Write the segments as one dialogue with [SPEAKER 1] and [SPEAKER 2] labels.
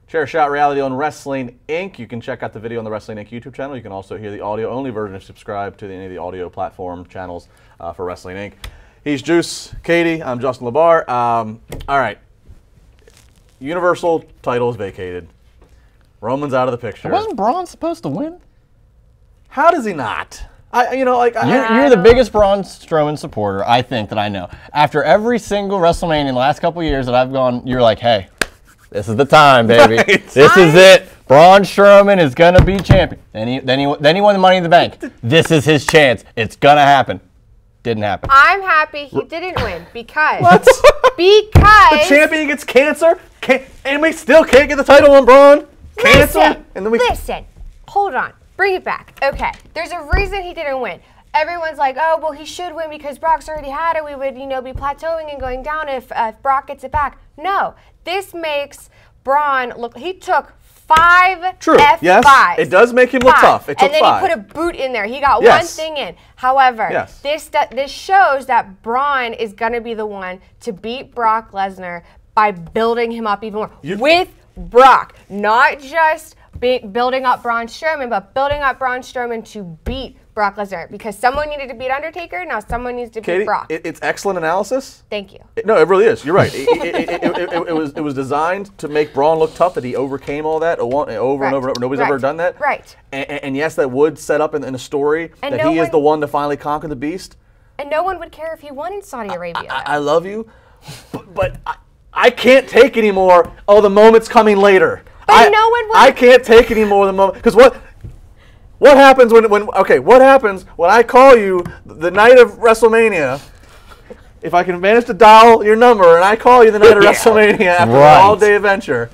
[SPEAKER 1] Share Shot Reality on Wrestling Inc. You can check out the video on the Wrestling Inc. YouTube channel. You can also hear the audio-only version if you subscribe to any of the audio platform channels for Wrestling Inc. He's Juice, Katie. I'm Justin LeBar. All right. Universal title is vacated. Roman's out of the picture.
[SPEAKER 2] Wasn't Braun supposed to win?
[SPEAKER 1] How does he not?
[SPEAKER 2] You're the biggest Braun Strowman supporter, I think, that I know. After every single WrestleMania in the last couple of years that I've gone, you're like, hey, this is the time, baby.
[SPEAKER 1] Right.
[SPEAKER 2] This is it. Braun Strowman is going to be champion. Then he won the Money in the Bank. This is his chance. It's going to happen. Didn't happen.
[SPEAKER 3] I'm happy he didn't win because...
[SPEAKER 1] What?
[SPEAKER 3] Because...
[SPEAKER 1] The champion gets cancer, and we still can't get the title on Braun? Cancer?
[SPEAKER 3] Listen. Hold on. Bring it back. Okay. There's a reason he didn't win. Everyone's like, oh, well, he should win because Brock's already had it. We would, be plateauing and going down if Brock gets it back. No. This makes Braun look... He took 5
[SPEAKER 1] True.
[SPEAKER 3] F5s.
[SPEAKER 1] Yes. It does make him look tough. It took 5.
[SPEAKER 3] And then he put a boot in there. He got one thing in. However, this shows that Braun is going to be the one to beat Brock Lesnar by building him up even more. With Brock. Not just building up Braun Strowman, but building up Braun Strowman to beat Brock Lesnar. Because someone needed to beat Undertaker, now someone needs to beat Brock.
[SPEAKER 1] It's excellent analysis.
[SPEAKER 3] Thank you.
[SPEAKER 1] No, it really is. You're right. It was designed to make Braun look tough, that he overcame all that over and over and over. Nobody's ever done that.
[SPEAKER 3] Right.
[SPEAKER 1] And yes, that would set up in a story that he is the one to finally conquer the beast.
[SPEAKER 3] And no one would care if he won in Saudi Arabia.
[SPEAKER 1] I love you, but I can't take anymore. Oh, the moment's coming later.
[SPEAKER 3] But no one would.
[SPEAKER 1] I can't take anymore the moment, because what happens what happens when I call you the night of WrestleMania? If I can manage to dial your number and I call you the night of WrestleMania after an all-day adventure,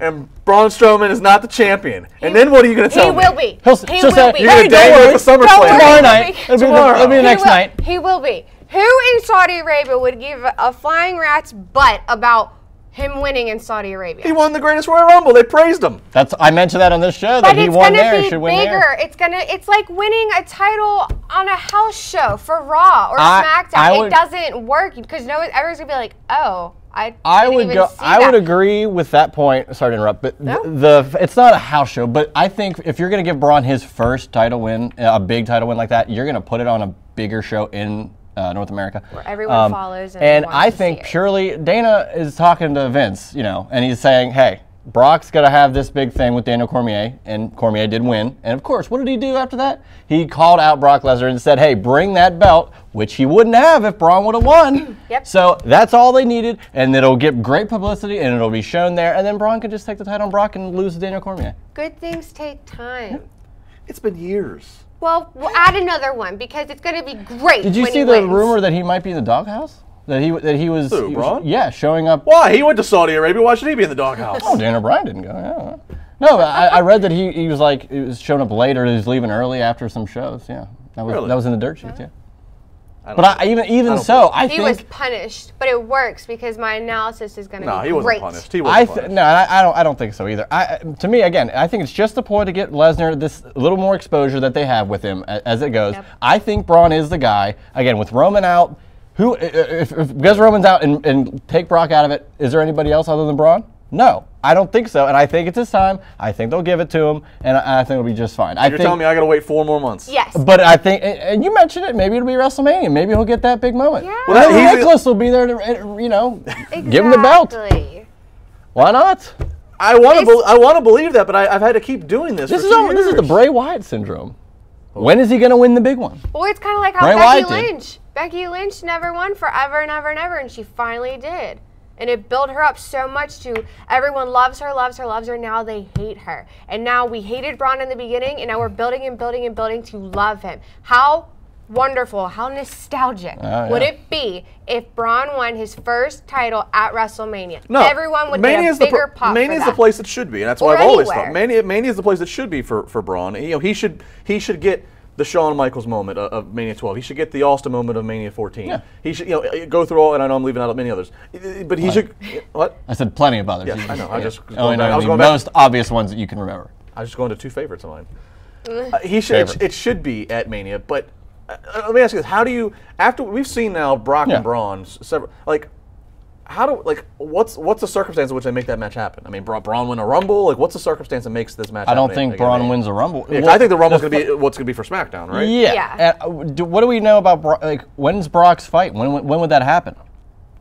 [SPEAKER 1] and Braun Strowman is not the champion, and then what are you going to tell me?
[SPEAKER 3] He will be.
[SPEAKER 2] He will be.
[SPEAKER 1] You're going to dangle at the SummerSlam
[SPEAKER 2] tomorrow night. It'll be the next night.
[SPEAKER 3] He will be. Who in Saudi Arabia would give a flying rat's butt about him winning in Saudi Arabia?
[SPEAKER 1] He won the Greatest Royal Rumble. They praised him.
[SPEAKER 2] I mentioned that on this show, that he won there. He should win there.
[SPEAKER 3] It's like winning a title on a house show for Raw or SmackDown. It doesn't work because everyone's gonna be like, oh, I
[SPEAKER 2] would agree with that point. Sorry to interrupt, but it's not a house show. But I think if you're going to give Braun his first title win, a big title win like that, you're going to put it on a bigger show in North America,
[SPEAKER 3] where everyone follows.
[SPEAKER 2] And I think purely Dana is talking to Vince, and he's saying, hey, Brock's got to have this big thing with Daniel Cormier, and Cormier did win. And of course, what did he do after that? He called out Brock Lesnar and said, hey, bring that belt, which he wouldn't have if Braun would have won.
[SPEAKER 3] Yep.
[SPEAKER 2] So that's all they needed, and it'll get great publicity, and it'll be shown there, and then Braun can just take the title on Brock and lose to Daniel Cormier.
[SPEAKER 3] Good things take time.
[SPEAKER 1] It's been years.
[SPEAKER 3] Well, we'll add another one because it's going to be great.
[SPEAKER 2] Did you see the rumor that he might be in the doghouse? That he was
[SPEAKER 1] Braun?
[SPEAKER 2] Yeah, showing up.
[SPEAKER 1] Why? He went to Saudi Arabia. Why should he be in the doghouse?
[SPEAKER 2] Oh, Daniel Bryan didn't go. Yeah. No, but I read that he was showing up later. He was leaving early after some shows. Yeah, that was in the dirt sheets. Yeah. But even so, I think
[SPEAKER 3] he was punished, but it works because my analysis is going to be great.
[SPEAKER 1] No, he wasn't punished. He wasn't punished.
[SPEAKER 2] No, I don't think so either. To me, again, I think it's just a ploy to get Lesnar this little more exposure that they have with him as it goes. Yep. I think Braun is the guy. Again, with Roman out, because Roman's out and take Brock out of it, is there anybody else other than Braun? No, I don't think so, and I think it's his time. I think they'll give it to him, and I think it'll be just fine.
[SPEAKER 1] You're telling me I got to wait 4 more months?
[SPEAKER 3] Yes.
[SPEAKER 2] But I think, and you mentioned it, maybe it'll be WrestleMania. Maybe he'll get that big moment.
[SPEAKER 3] Yeah.
[SPEAKER 2] Well, Nicholas will be there to, give him the belt. Why not?
[SPEAKER 1] I want to believe that, but I've had to keep doing this. This
[SPEAKER 2] is the Bray Wyatt syndrome. When is he going to win the big one?
[SPEAKER 3] Well, it's kind of like how Becky Lynch. Becky Lynch never won forever and ever and ever, and she finally did. And it built her up so much to everyone loves her. Now they hate her. And now we hated Braun in the beginning, and now we're building to love him. How wonderful, how nostalgic would it be if Braun won his first title at WrestleMania?
[SPEAKER 1] No,
[SPEAKER 3] everyone would get a bigger pop for that.
[SPEAKER 1] Mania is the place it should be, and that's what I've always thought. Mania is the place it should be for Braun. He should get the Shawn Michaels moment of Mania 12. He should get the Austin moment of Mania 14. Yeah. He should go through all, and I know I'm leaving out many others, but he should. What?
[SPEAKER 2] I said plenty of others.
[SPEAKER 1] Yes, I know. I was
[SPEAKER 2] going the most obvious ones that you can remember.
[SPEAKER 1] I was just going to 2 favorites of mine. It should be at Mania, but let me ask you this: how do you, after we've seen now Brock and Braun several, what's the circumstance in which they make that match happen? I mean, Braun win a Rumble. Like, what's the circumstance that makes this match?
[SPEAKER 2] I don't think Braun wins a Rumble.
[SPEAKER 1] Yeah, I think the Rumble's gonna be what's gonna be for SmackDown, right?
[SPEAKER 2] Yeah. What do we know about when's Brock's fight? When would that happen?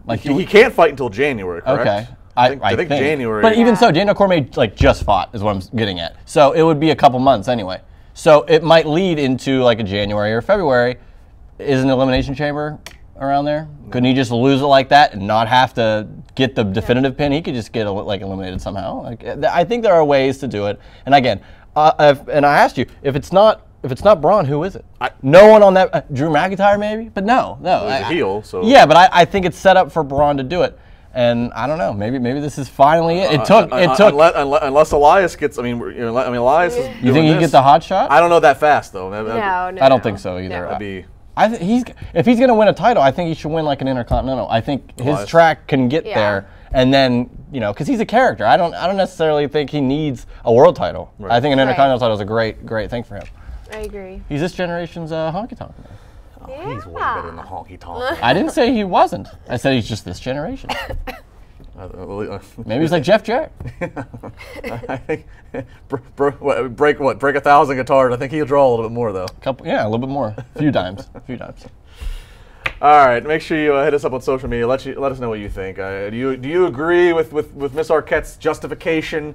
[SPEAKER 1] Like he can't fight until January, correct?
[SPEAKER 2] Okay.
[SPEAKER 1] I think January.
[SPEAKER 2] But even so, Daniel Cormier just fought is what I'm getting at. So it would be a couple months anyway. So it might lead into like a January or February. Is an Elimination Chamber around there? Couldn't he just lose it like that and not have to get the definitive pin? He could just get eliminated somehow. I think there are ways to do it. And again, and I asked you, if it's not Braun, who is it? No one on that. Drew McIntyre maybe, but no.
[SPEAKER 1] Well, he's a heel, so
[SPEAKER 2] yeah. But I think it's set up for Braun to do it. And I don't know. Maybe this is finally it. It took
[SPEAKER 1] unless Elias gets. Elias is.
[SPEAKER 2] You think he gets the hot shot?
[SPEAKER 1] I don't know that fast though.
[SPEAKER 3] No,
[SPEAKER 2] I don't think so either.
[SPEAKER 1] That'd be.
[SPEAKER 2] If he's going to win a title, I think he should win like an Intercontinental. I think his track can get there, and then because he's a character. I don't necessarily think he needs a world title. Right. I think an Intercontinental title is a great thing for him.
[SPEAKER 3] I agree.
[SPEAKER 2] He's this generation's honky tonk man.
[SPEAKER 1] Oh, he's way better than the honky tonk.
[SPEAKER 2] I didn't say he wasn't. I said he's just this generation. Maybe he's like Jeff Jarrett.
[SPEAKER 1] I think break 1,000 guitars. I think he'll draw a little bit more though.
[SPEAKER 2] A little bit more. A few times.
[SPEAKER 1] All right, make sure you hit us up on social media. Let us know what you think. Do you agree with Miss Arquette's justification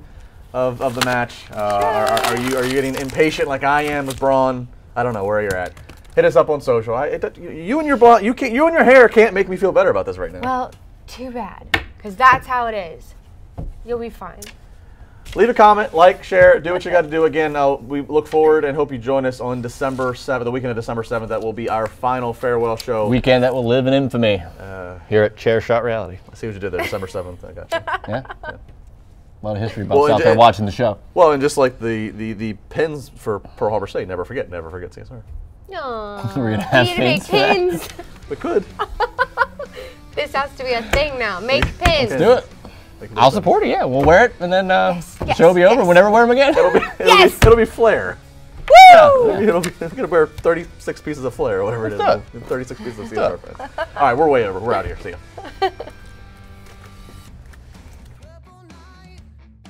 [SPEAKER 1] of the match? Are you getting impatient like I am with Braun? I don't know where you're at. Hit us up on social. You and your hair can't make me feel better about this right now.
[SPEAKER 3] Well, too bad, because that's how it is. You'll be fine.
[SPEAKER 1] Leave a comment, like, share, do what you got to do. Again, we look forward and hope you join us on December 7th, the weekend of December 7th. That will be our final farewell show.
[SPEAKER 2] Weekend that will live in infamy here at Chair Shot Reality.
[SPEAKER 1] I see what you did there, December 7th. I got you.
[SPEAKER 2] Yeah. A lot of history buffs out there watching the show.
[SPEAKER 1] Well, and just like the pins for Pearl Harbor say, never forget CSR.
[SPEAKER 3] Aww.
[SPEAKER 2] We're gonna have
[SPEAKER 3] pins.
[SPEAKER 1] We could.
[SPEAKER 3] This has to be a thing now. Make pins.
[SPEAKER 2] Let's do it. I'll support it. Yeah, we'll wear it, and then the show will be over. We'll never wear them again.
[SPEAKER 1] It'll be flair.
[SPEAKER 3] Woo!
[SPEAKER 1] Yeah, we're gonna wear 36 pieces of flair or whatever it is. 36 pieces of CSR. All right, we're way over. We're out of here. See ya.